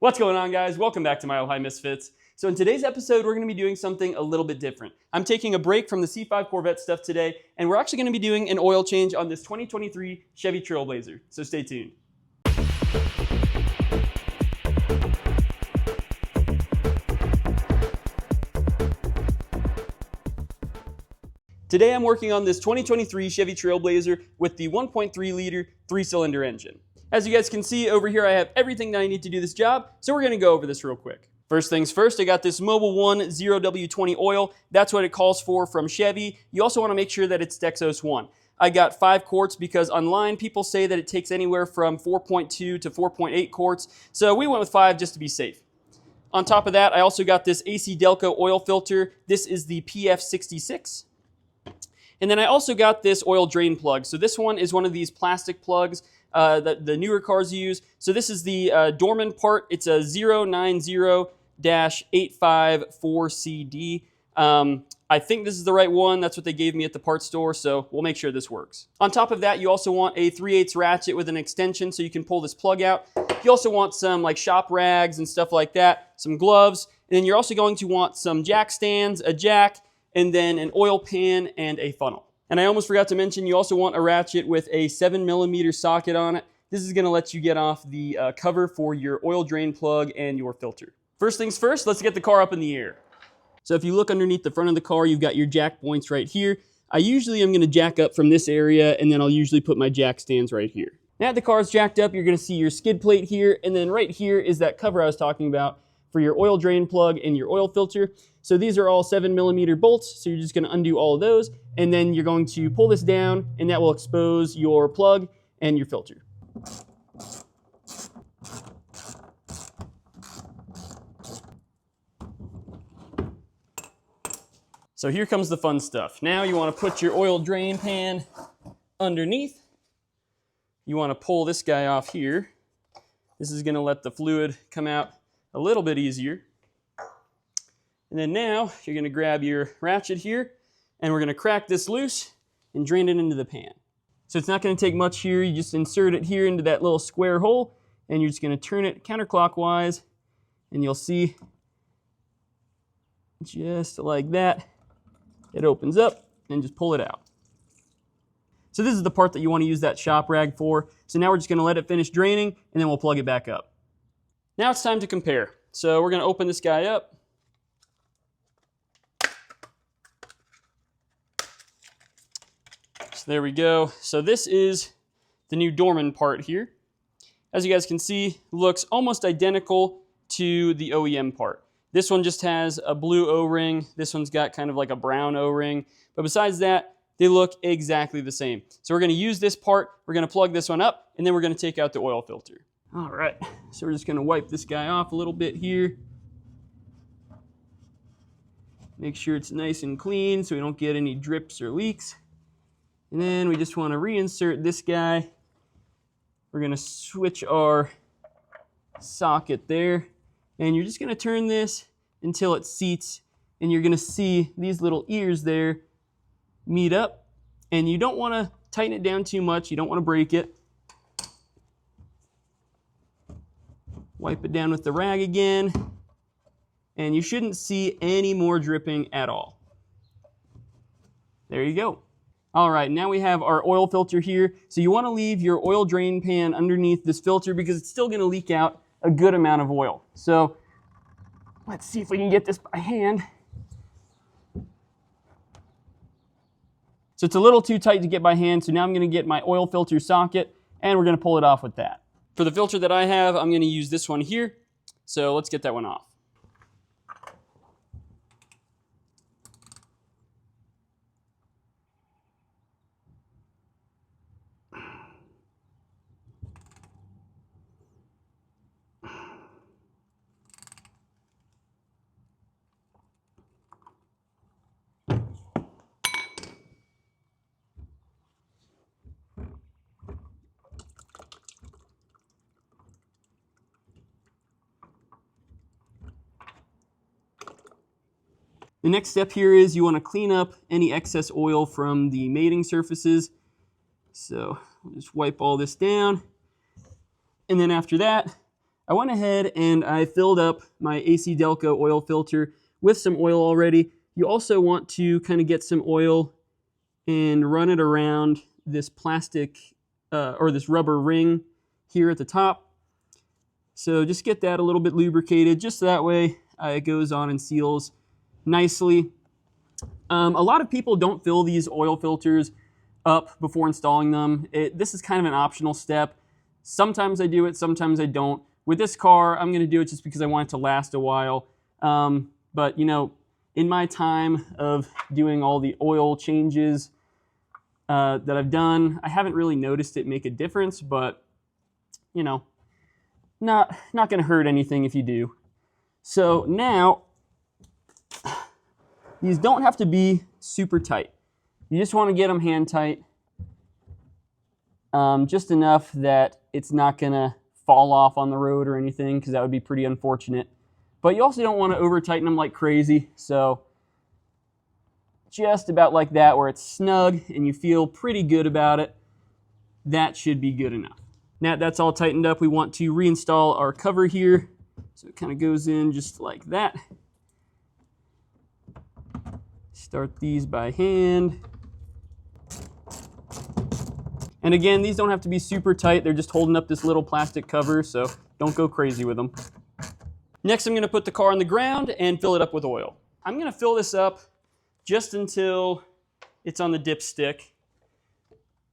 What's going on, guys? Welcome back to Mile High Misfits. So in today's episode, we're going to be doing something a little bit different. I'm taking a break from the C5 Corvette stuff today, and we're actually going to be doing an oil change on this 2023 Chevy Trailblazer. So stay tuned. Today I'm working on this 2023 Chevy Trailblazer with the 1.3 liter 3-cylinder engine. As you guys can see over here, I have everything that I need to do this job, so we're going to go over this real quick. First things first, I got this Mobil 1 0W20 oil. That's what it calls for from Chevy. You also want to make sure that it's Dexos 1. I got 5 quarts because online people say that it takes anywhere from 4.2 to 4.8 quarts, so we went with 5 just to be safe. On top of that, I also got this ACDelco oil filter. This is the PF66. And then I also got this oil drain plug. So this one is one of these plastic plugs that the newer cars use. So this is the Dorman part. It's a 090-854CD. I think this is the right one. That's what they gave me at the parts store, so we'll make sure this works. On top of that, you also want a 3/8 ratchet with an extension so you can pull this plug out. You also want some like shop rags and stuff like that, some gloves, and then you're also going to want some jack stands, a jack, and then an oil pan and a funnel. And I almost forgot to mention, you also want a ratchet with a 7mm socket on it. This is going to let you get off the cover for your oil drain plug and your filter. First things first, let's get the car up in the air. So if you look underneath the front of the car, you've got your jack points right here. I usually am going to jack up from this area, and then I'll usually put my jack stands right here. Now that the car is jacked up, you're going to see your skid plate here, and then right here is that cover I was talking about for your oil drain plug and your oil filter. So these are all 7mm bolts, so you're just going to undo all of those, and then you're going to pull this down, and that will expose your plug and your filter. So here comes the fun stuff. Now you want to put your oil drain pan underneath. You want to pull this guy off here. This is going to let the fluid come out a little bit easier. And then now you're going to grab your ratchet here, and we're going to crack this loose and drain it into the pan. So it's not going to take much here. You just insert it here into that little square hole, and you're just going to turn it counterclockwise, and you'll see just like that. It opens up, and just pull it out. So this is the part that you want to use that shop rag for. So now we're just going to let it finish draining, and then we'll plug it back up. Now it's time to compare. So we're going to open this guy up. So there we go. So this is the new Dorman part here. As you guys can see, it looks almost identical to the OEM part. This one just has a blue O-ring. This one's got kind of like a brown O-ring. But besides that, they look exactly the same. So we're going to use this part. We're going to plug this one up, and then we're going to take out the oil filter. All right, so we're just going to wipe this guy off a little bit here. Make sure it's nice and clean so we don't get any drips or leaks. And then we just want to reinsert this guy. We're going to switch our socket there. And you're just going to turn this until it seats. And you're going to see these little ears there meet up. And you don't want to tighten it down too much. You don't want to break it. Wipe it down with the rag again. And you shouldn't see any more dripping at all. There you go. All right, now we have our oil filter here. So you want to leave your oil drain pan underneath this filter because it's still going to leak out a good amount of oil. So let's see if we can get this by hand. So it's a little too tight to get by hand, so now I'm going to get my oil filter socket, and we're going to pull it off with that. For the filter that I have, I'm going to use this one here. So let's get that one off. The next step here is you want to clean up any excess oil from the mating surfaces. So we'll just wipe all this down. And then after that, I went ahead and I filled up my ACDelco oil filter with some oil already. You also want to kind of get some oil and run it around this plastic or this rubber ring here at the top. So just get that a little bit lubricated, just so that way it goes on and seals nicely. A lot of people don't fill these oil filters up before installing them. This is kind of an optional step. Sometimes I do it, sometimes I don't. With this car, I'm going to do it just because I want it to last a while. But, you know, in my time of doing all the oil changes that I've done, I haven't really noticed it make a difference, but, you know, not going to hurt anything if you do. So now, these don't have to be super tight. You just want to get them hand tight, just enough that it's not going to fall off on the road or anything, because that would be pretty unfortunate. But you also don't want to over tighten them like crazy, so just about like that, where it's snug and you feel pretty good about it. That should be good enough. Now that's all tightened up, we want to reinstall our cover here. So it kind of goes in just like that. Start these by hand. And again, these don't have to be super tight. They're just holding up this little plastic cover, so don't go crazy with them. Next, I'm going to put the car on the ground and fill it up with oil. I'm going to fill this up just until it's on the dipstick.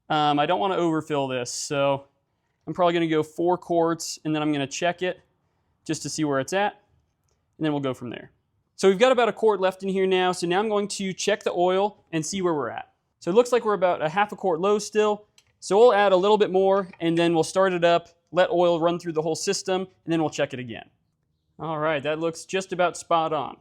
I don't want to overfill this, so I'm probably going to go 4 quarts, and then I'm going to check it just to see where it's at, and then we'll go from there. So we've got about 1 quart left in here now, so now I'm going to check the oil and see where we're at. So it looks like we're about 1/2 quart low still, so we'll add a little bit more, and then we'll start it up, let oil run through the whole system, and then we'll check it again. All right, that looks just about spot on.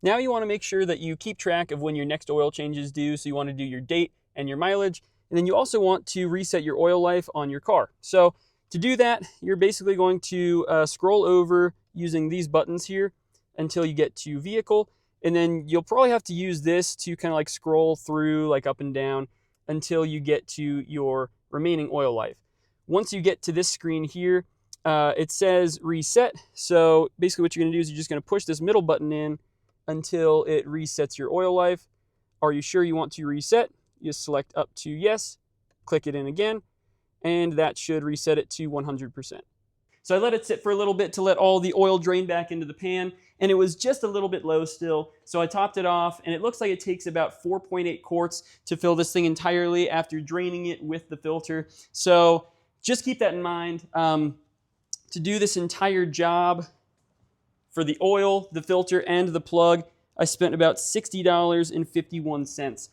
Now you want to make sure that you keep track of when your next oil change is due, so you want to do your date and your mileage, and then you also want to reset your oil life on your car. So to do that, you're basically going to scroll over using these buttons here until you get to vehicle, and then you'll probably have to use this to kind of like scroll through like up and down until you get to your remaining oil life. Once you get to this screen here, it says reset. So basically what you're going to do is you're just going to push this middle button in until it resets your oil life. Are you sure you want to reset? You just select up to yes, click it in again, and that should reset it to 100%. So I let it sit for a little bit to let all the oil drain back into the pan, and it was just a little bit low still, so I topped it off, and it looks like it takes about 4.8 quarts to fill this thing entirely after draining it with the filter. So just keep that in mind. To do this entire job, for the oil, the filter, and the plug, I spent about $60.51.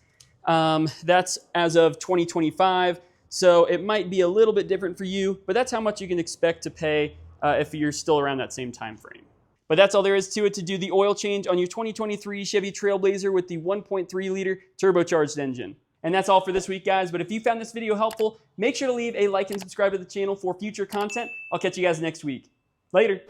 That's as of 2025, so it might be a little bit different for you, but that's how much you can expect to pay if you're still around that same time frame. But that's all there is to it to do the oil change on your 2023 Chevy Trailblazer with the 1.3-liter turbocharged engine. And that's all for this week, guys. But if you found this video helpful, make sure to leave a like and subscribe to the channel for future content. I'll catch you guys next week. Later.